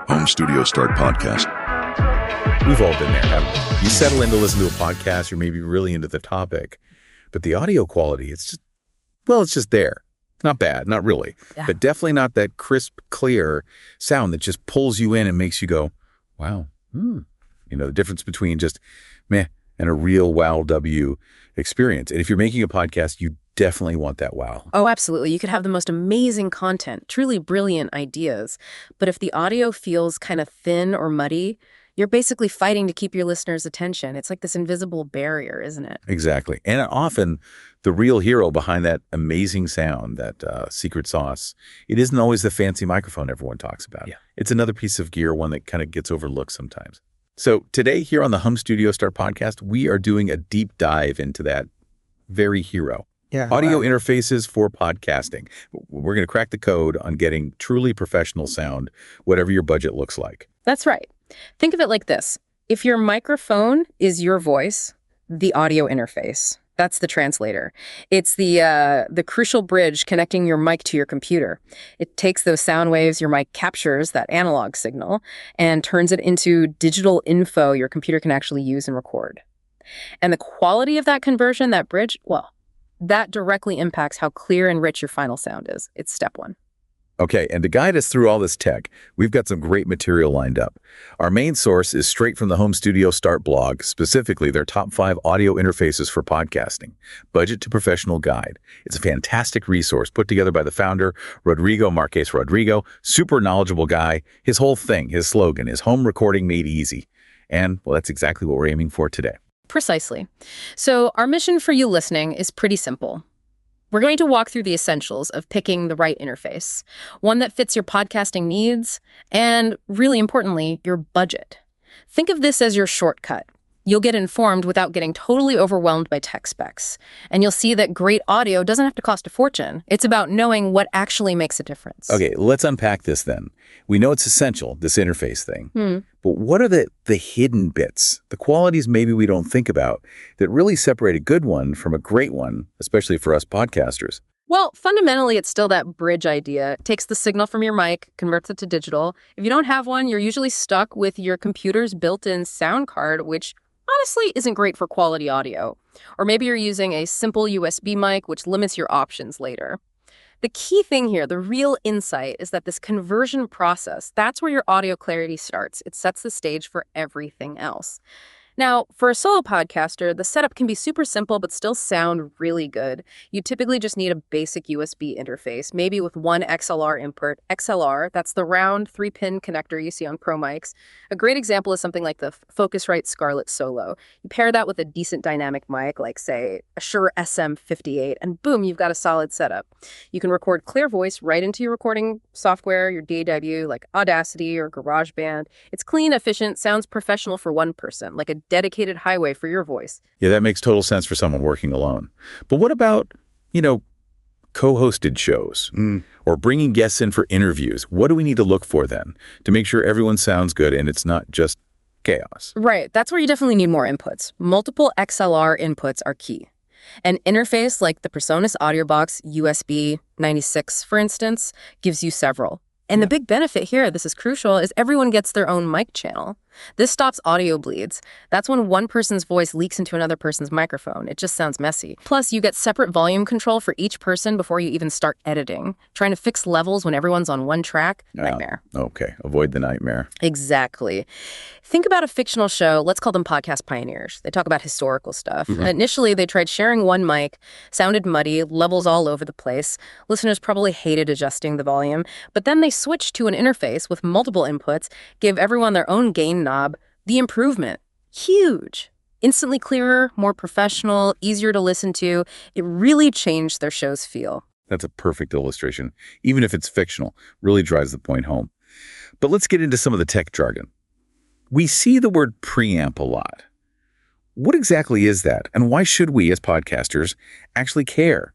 Home Studio Start podcast. We've all been there, haven't we? You settle in to listen to a podcast, you're maybe really into the topic, but the audio quality, it's just there. Not bad, not really, but definitely not that crisp, clear sound that just pulls you in and makes you go, wow. You know, the difference between just meh and a real wow W experience. And if you're making a podcast, you definitely want that wow. Oh, absolutely. You could have the most amazing content, truly brilliant ideas. But if the audio feels kind of thin or muddy, you're basically fighting to keep your listeners' attention. It's like this invisible barrier, isn't it? Exactly. And often the real hero behind that amazing sound, that secret sauce, it isn't always the fancy microphone everyone talks about. Yeah. It's another piece of gear, one that kind of gets overlooked sometimes. So today here on the Home Studio Start podcast, we are doing a deep dive into that very hero. Yeah. Audio interfaces for podcasting. We're going to crack the code on getting truly professional sound, whatever your budget looks like. That's right. Think of it like this. If your microphone is your voice, the audio interface, that's the translator. It's the crucial bridge connecting your mic to your computer. It takes those sound waves your mic captures, that analog signal, and turns it into digital info your computer can actually use and record. And the quality of that conversion, that bridge, well, that directly impacts how clear and rich your final sound is. It's step one. Okay, and to guide us through all this tech, we've got some great material lined up. Our main source is straight from the Home Studio Start blog, specifically their top 5 audio interfaces for podcasting, Budget to Professional Guide. It's a fantastic resource put together by the founder, Rodrigo Marquez Rodrigo, super knowledgeable guy. His whole thing, his slogan is home recording made easy. And, well, that's exactly what we're aiming for today. Precisely. So our mission for you listening is pretty simple. We're going to walk through the essentials of picking the right interface, one that fits your podcasting needs, and really importantly, your budget. Think of this as your shortcut. You'll get informed without getting totally overwhelmed by tech specs. And you'll see that great audio doesn't have to cost a fortune. It's about knowing what actually makes a difference. Okay, let's unpack this then. We know it's essential, this interface thing. But what are the hidden bits, the qualities maybe we don't think about that really separate a good one from a great one, especially for us podcasters? Well, fundamentally, it's still that bridge idea. It takes the signal from your mic, converts it to digital. If you don't have one, you're usually stuck with your computer's built-in sound card, which honestly isn't great for quality audio. Or maybe you're using a simple USB mic, which limits your options later. The key thing here, the real insight, is that this conversion process, that's where your audio clarity starts. It sets the stage for everything else. Now, for a solo podcaster, the setup can be super simple but still sound really good. You typically just need a basic USB interface, maybe with one XLR input. XLR, that's the round 3-pin connector you see on pro mics. A great example is something like the Focusrite Scarlett Solo. You pair that with a decent dynamic mic, like, say, a Shure SM58, and boom, you've got a solid setup. You can record clear voice right into your recording software, your DAW, like Audacity or GarageBand. It's clean, efficient, sounds professional for one person, like a dedicated highway for your voice. Yeah, that makes total sense for someone working alone. But what about, co-hosted shows or bringing guests in for interviews? What do we need to look for then to make sure everyone sounds good and it's not just chaos? Right. That's where you definitely need more inputs. Multiple XLR inputs are key. An interface like the PreSonus AudioBox USB 96, for instance, gives you several. And the big benefit here, this is crucial, is everyone gets their own mic channel. This stops audio bleeds. That's when one person's voice leaks into another person's microphone. It just sounds messy. Plus, you get separate volume control for each person before you even start editing. Trying to fix levels when everyone's on one track, nightmare. Okay, avoid the nightmare. Exactly. Think about a fictional show. Let's call them podcast pioneers. They talk about historical stuff. Initially, they tried sharing one mic, sounded muddy, levels all over the place. Listeners probably hated adjusting the volume, but then they switched to an interface with multiple inputs, gave everyone their own gain knob. The improvement, huge. Instantly clearer, more professional, easier to listen to. It really changed their show's feel. That's a perfect illustration. Even if it's fictional, really drives the point home. But let's get into some of the tech jargon. We see the word preamp a lot. What exactly is that? And why should we, as podcasters, actually care?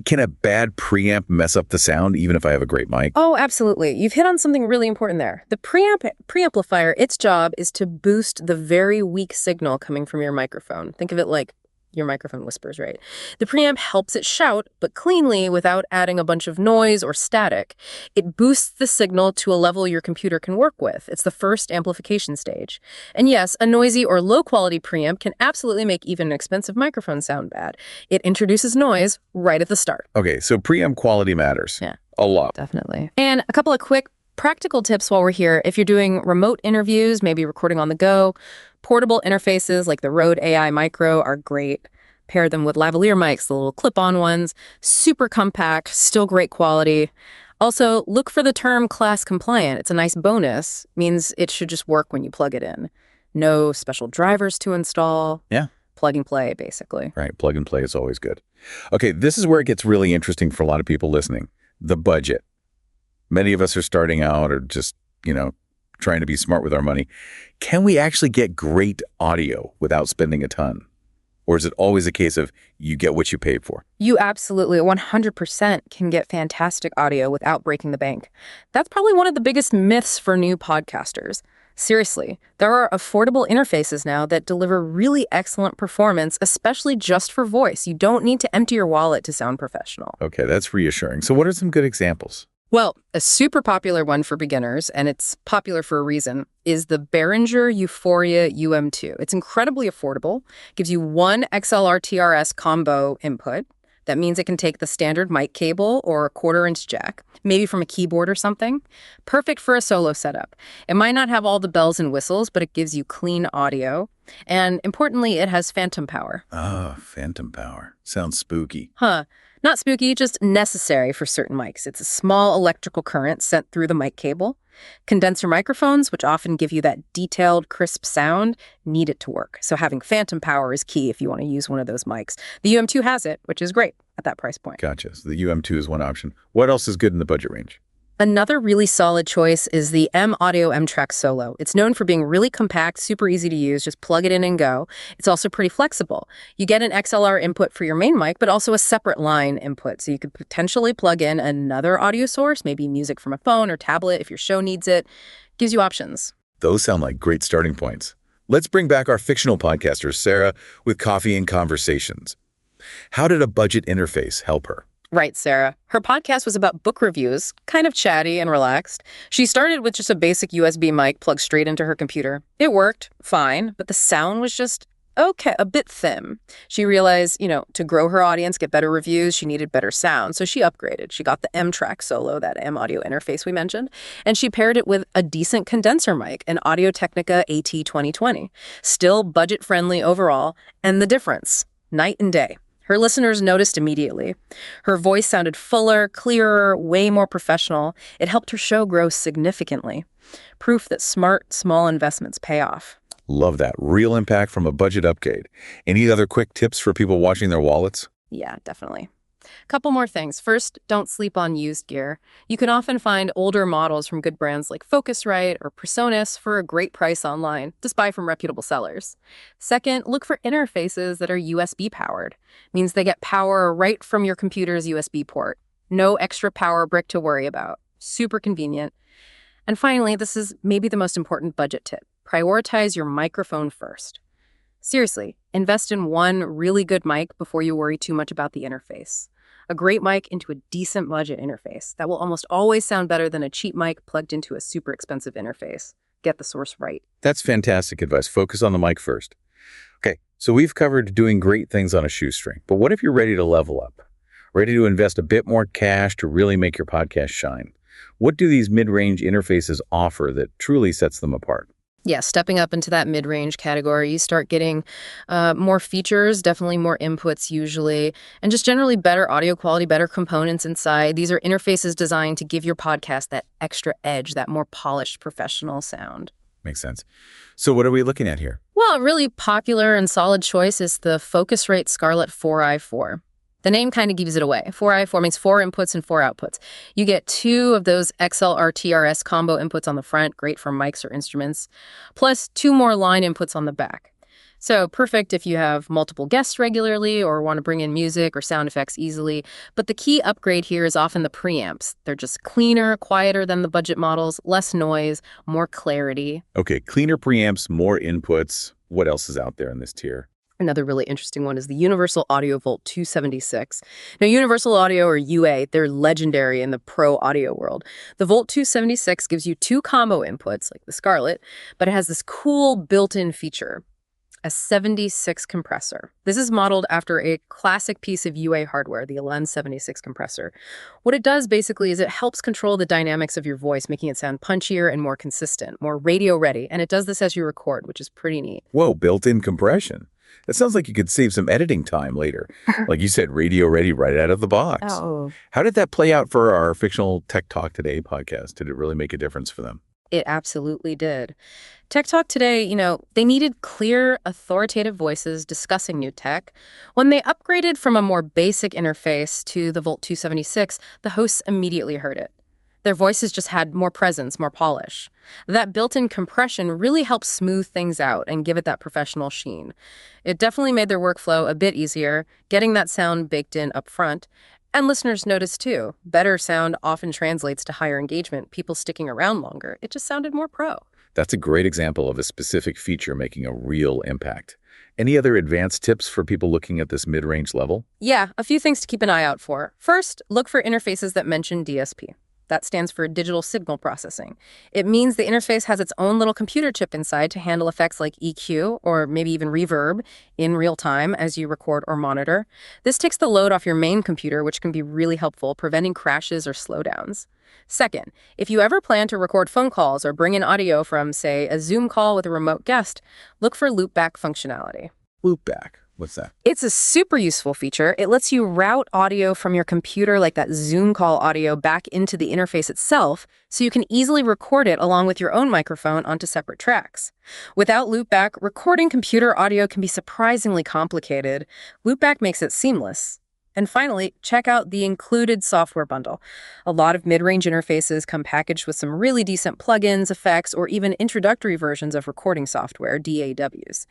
Can a bad preamp mess up the sound, even if I have a great mic? Oh, absolutely. You've hit on something really important there. The preamplifier, its job is to boost the very weak signal coming from your microphone. Think of it like your microphone whispers, right? The preamp helps it shout, but cleanly without adding a bunch of noise or static. It boosts the signal to a level your computer can work with. It's the first amplification stage. And yes, a noisy or low-quality preamp can absolutely make even an expensive microphone sound bad. It introduces noise right at the start. Okay, so preamp quality matters. Yeah. A lot. Definitely. And a couple of quick practical tips while we're here. If you're doing remote interviews, maybe recording on the go, portable interfaces like the Rode AI Micro are great. Pair them with lavalier mics, the little clip-on ones. Super compact, still great quality. Also, look for the term class compliant. It's a nice bonus. Means it should just work when you plug it in. No special drivers to install. Yeah. Plug and play, basically. Right. Plug and play is always good. Okay, this is where it gets really interesting for a lot of people listening. The budget. Many of us are starting out or just, trying to be smart with our money. Can we actually get great audio without spending a ton? Or is it always a case of you get what you paid for? You absolutely 100% can get fantastic audio without breaking the bank. That's probably one of the biggest myths for new podcasters. Seriously, there are affordable interfaces now that deliver really excellent performance, especially just for voice. You don't need to empty your wallet to sound professional. Okay, that's reassuring. So what are some good examples? Well, a super popular one for beginners, and it's popular for a reason, is the Behringer Euphoria UM2. It's incredibly affordable, gives you one XLR TRS combo input. That means it can take the standard mic cable or a 1/4-inch jack, maybe from a keyboard or something. Perfect for a solo setup. It might not have all the bells and whistles, but it gives you clean audio. And importantly, it has phantom power. Oh, phantom power. Sounds spooky. Not spooky, just necessary for certain mics. It's a small electrical current sent through the mic cable. Condenser microphones, which often give you that detailed, crisp sound, need it to work. So having phantom power is key if you want to use one of those mics. The UM2 has it, which is great at that price point. Gotcha. So the UM2 is one option. What else is good in the budget range? Another really solid choice is the M Audio M-Track Solo. It's known for being really compact, super easy to use, just plug it in and go. It's also pretty flexible. You get an XLR input for your main mic, but also a separate line input. So you could potentially plug in another audio source, maybe music from a phone or tablet if your show needs it. Gives you options. Those sound like great starting points. Let's bring back our fictional podcaster, Sarah, with Coffee and Conversations. How did a budget interface help her? Right, Sarah. Her podcast was about book reviews, kind of chatty and relaxed. She started with just a basic USB mic plugged straight into her computer. It worked fine, but the sound was just, a bit thin. She realized, to grow her audience, get better reviews, she needed better sound. So she upgraded. She got the M-Track Solo, that M Audio interface we mentioned, and she paired it with a decent condenser mic, an Audio-Technica AT2020. Still budget-friendly overall, and the difference, night and day. Her listeners noticed immediately. Her voice sounded fuller, clearer, way more professional. It helped her show grow significantly. Proof that smart, small investments pay off. Love that. Real impact from a budget upgrade. Any other quick tips for people watching their wallets? Yeah, definitely. Couple more things. First, don't sleep on used gear. You can often find older models from good brands like Focusrite or Presonus for a great price online. Just buy from reputable sellers. Second, look for interfaces that are USB powered. Means they get power right from your computer's USB port. No extra power brick to worry about. Super convenient. And finally, this is maybe the most important budget tip. Prioritize your microphone first. Seriously, invest in one really good mic before you worry too much about the interface. A great mic into a decent budget interface. That will almost always sound better than a cheap mic plugged into a super expensive interface. Get the source right. That's fantastic advice. Focus on the mic first. Okay, so we've covered doing great things on a shoestring, but what if you're ready to level up? Ready to invest a bit more cash to really make your podcast shine? What do these mid-range interfaces offer that truly sets them apart? Yeah, stepping up into that mid-range category, you start getting more features, definitely more inputs usually, and just generally better audio quality, better components inside. These are interfaces designed to give your podcast that extra edge, that more polished professional sound. Makes sense. So what are we looking at here? Well, a really popular and solid choice is the Focusrite Scarlett 4i4. The name kind of gives it away. 4i4 means 4 inputs and 4 outputs. You get 2 of those XLR TRS combo inputs on the front, great for mics or instruments, plus 2 more line inputs on the back. So perfect if you have multiple guests regularly or want to bring in music or sound effects easily. But the key upgrade here is often the preamps. They're just cleaner, quieter than the budget models, less noise, more clarity. Okay, cleaner preamps, more inputs. What else is out there in this tier? Another really interesting one is the Universal Audio Volt 276. Now, Universal Audio, or UA, they're legendary in the pro audio world. The Volt 276 gives you two combo inputs, like the Scarlett, but it has this cool built-in feature, a 76 compressor. This is modeled after a classic piece of UA hardware, the Alen 76 compressor. What it does basically is it helps control the dynamics of your voice, making it sound punchier and more consistent, more radio ready. And it does this as you record, which is pretty neat. Whoa, built-in compression. That sounds like you could save some editing time later. Like you said, radio ready right out of the box. Oh. How did that play out for our fictional Tech Talk Today podcast? Did it really make a difference for them? It absolutely did. Tech Talk Today, they needed clear, authoritative voices discussing new tech. When they upgraded from a more basic interface to the Volt 276, the hosts immediately heard it. Their voices just had more presence, more polish. That built-in compression really helps smooth things out and give it that professional sheen. It definitely made their workflow a bit easier, getting that sound baked in up front. And listeners noticed too. Better sound often translates to higher engagement, people sticking around longer. It just sounded more pro. That's a great example of a specific feature making a real impact. Any other advanced tips for people looking at this mid-range level? Yeah, a few things to keep an eye out for. First, look for interfaces that mention DSP. That stands for digital signal processing. It means the interface has its own little computer chip inside to handle effects like EQ or maybe even reverb in real time as you record or monitor. This takes the load off your main computer, which can be really helpful, preventing crashes or slowdowns. Second, if you ever plan to record phone calls or bring in audio from, say, a Zoom call with a remote guest, look for loopback functionality. Loopback. What's that? It's a super useful feature. It lets you route audio from your computer, like that Zoom call audio, back into the interface itself, so you can easily record it along with your own microphone onto separate tracks. Without loopback, recording computer audio can be surprisingly complicated. Loopback makes it seamless. And finally, check out the included software bundle. A lot of mid-range interfaces come packaged with some really decent plugins, effects, or even introductory versions of recording software, DAWs.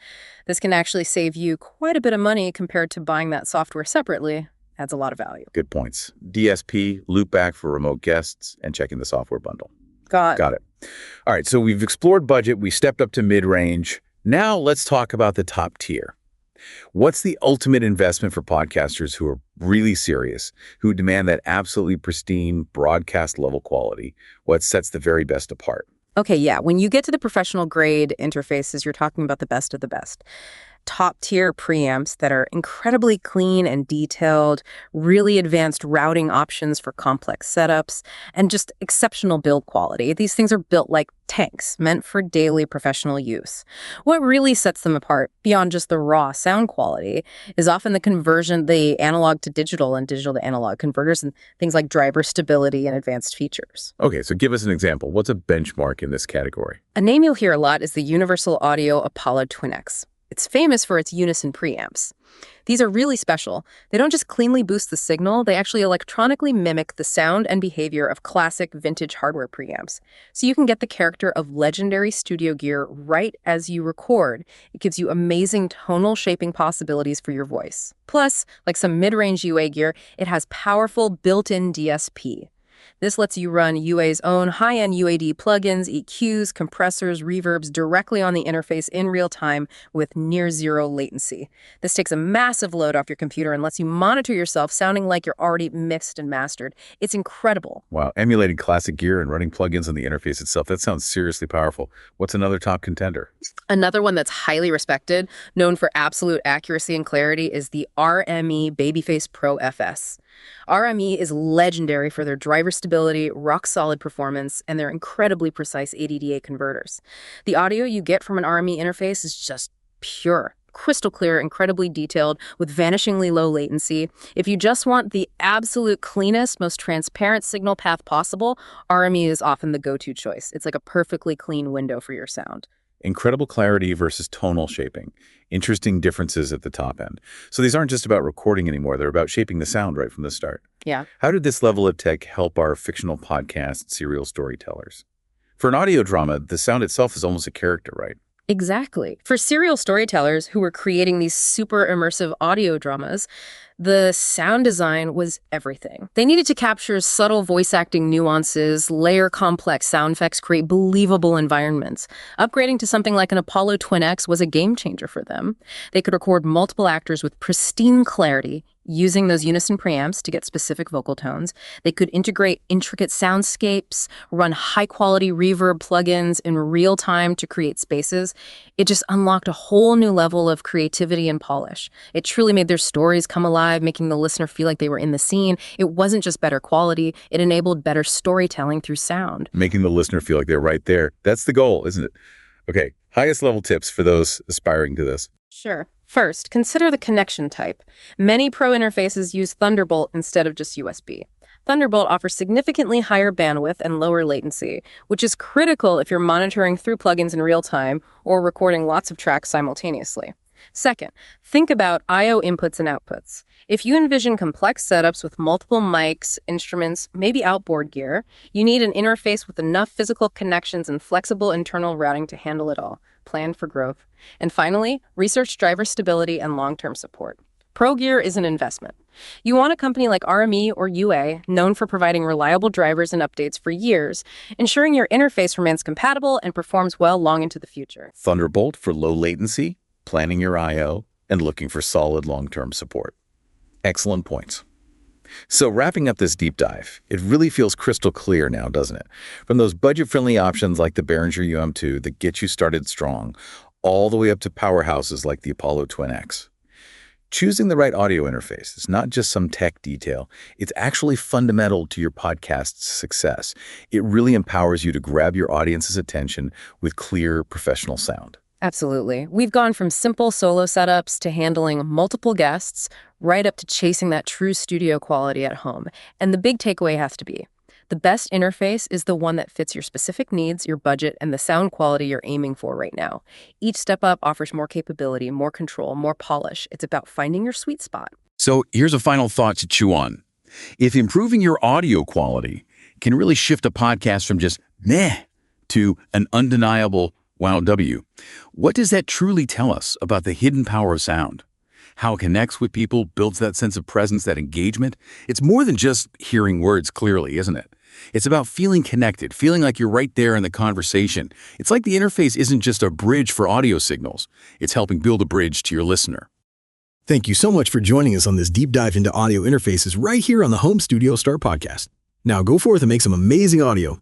This can actually save you quite a bit of money compared to buying that software separately. Adds a lot of value. Good points. DSP, loopback for remote guests, and checking the software bundle. Got it. All right, so we've explored budget, we stepped up to mid-range. Now let's talk about the top tier. What's the ultimate investment for podcasters who are really serious, who demand that absolutely pristine broadcast level quality? What sets the very best apart? Okay, yeah. When you get to the professional grade interfaces, you're talking about the best of the best. Top tier preamps that are incredibly clean and detailed, really advanced routing options for complex setups, and just exceptional build quality. These things are built like tanks, meant for daily professional use. What really sets them apart, beyond just the raw sound quality, is often the conversion, the analog to digital and digital to analog converters, and things like driver stability and advanced features. Okay, so give us an example. What's a benchmark in this category? A name you'll hear a lot is the Universal Audio Apollo Twin-X. It's famous for its unison preamps. These are really special. They don't just cleanly boost the signal, they actually electronically mimic the sound and behavior of classic vintage hardware preamps. So you can get the character of legendary studio gear right as you record. It gives you amazing tonal shaping possibilities for your voice. Plus, like some mid-range UA gear, it has powerful built-in DSP. This lets you run UA's own high-end UAD plugins, EQs, compressors, reverbs directly on the interface in real time with near zero latency. This takes a massive load off your computer and lets you monitor yourself sounding like you're already mixed and mastered. It's incredible. Wow, emulating classic gear and running plugins on the interface itself, that sounds seriously powerful. What's another top contender? Another one that's highly respected, known for absolute accuracy and clarity, is the RME Babyface Pro FS. RME is legendary for their driver stability, rock-solid performance, and their incredibly precise ADDA converters. The audio you get from an RME interface is just pure, crystal clear, incredibly detailed, with vanishingly low latency. If you just want the absolute cleanest, most transparent signal path possible, RME is often the go-to choice. It's like a perfectly clean window for your sound. Incredible clarity versus tonal shaping. Interesting differences at the top end. So these aren't just about recording anymore. They're about shaping the sound right from the start. Yeah. How did this level of tech help our fictional podcast serial storytellers? For an audio drama, the sound itself is almost a character, right? Exactly. For serial storytellers who were creating these super immersive audio dramas, the sound design was everything. They needed to capture subtle voice acting nuances, layer complex sound effects, create believable environments. Upgrading to something like an Apollo Twin X was a game changer for them. They could record multiple actors with pristine clarity, using those unison preamps to get specific vocal tones. They could integrate intricate soundscapes, run high-quality reverb plugins in real time to create spaces. It just unlocked a whole new level of creativity and polish. It truly made their stories come alive, making the listener feel like they were in the scene. It wasn't just better quality, it enabled better storytelling through sound. Making the listener feel like they're right there. That's the goal, isn't it? Okay, highest level tips for those aspiring to this. Sure. First, consider the connection type. Many Pro interfaces use Thunderbolt instead of just USB. Thunderbolt offers significantly higher bandwidth and lower latency, which is critical if you're monitoring through plugins in real time or recording lots of tracks simultaneously. Second, think about I/O inputs and outputs. If you envision complex setups with multiple mics, instruments, maybe outboard gear, you need an interface with enough physical connections and flexible internal routing to handle it all. Plan for growth. And finally, research driver stability and long-term support. Pro gear is an investment. You want a company like RME or UA, known for providing reliable drivers and updates for years, ensuring your interface remains compatible and performs well long into the future. Thunderbolt for low latency, planning your I/O, and looking for solid long-term support. Excellent points. So wrapping up this deep dive, it really feels crystal clear now, doesn't it? From those budget-friendly options like the Behringer UM2 that get you started strong, all the way up to powerhouses like the Apollo Twin X. Choosing the right audio interface is not just some tech detail. It's actually fundamental to your podcast's success. It really empowers you to grab your audience's attention with clear, professional sound. Absolutely. We've gone from simple solo setups to handling multiple guests, right up to chasing that true studio quality at home. And the big takeaway has to be, the best interface is the one that fits your specific needs, your budget, and the sound quality you're aiming for right now. Each step up offers more capability, more control, more polish. It's about finding your sweet spot. So here's a final thought to chew on. If improving your audio quality can really shift a podcast from just meh to an undeniable wow W, what does that truly tell us about the hidden power of sound? How it connects with people, builds that sense of presence, that engagement? It's more than just hearing words clearly, isn't it? It's about feeling connected, feeling like you're right there in the conversation. It's like the interface isn't just a bridge for audio signals. It's helping build a bridge to your listener. Thank you so much for joining us on this deep dive into audio interfaces right here on the Home Studio Start podcast. Now go forth and make some amazing audio.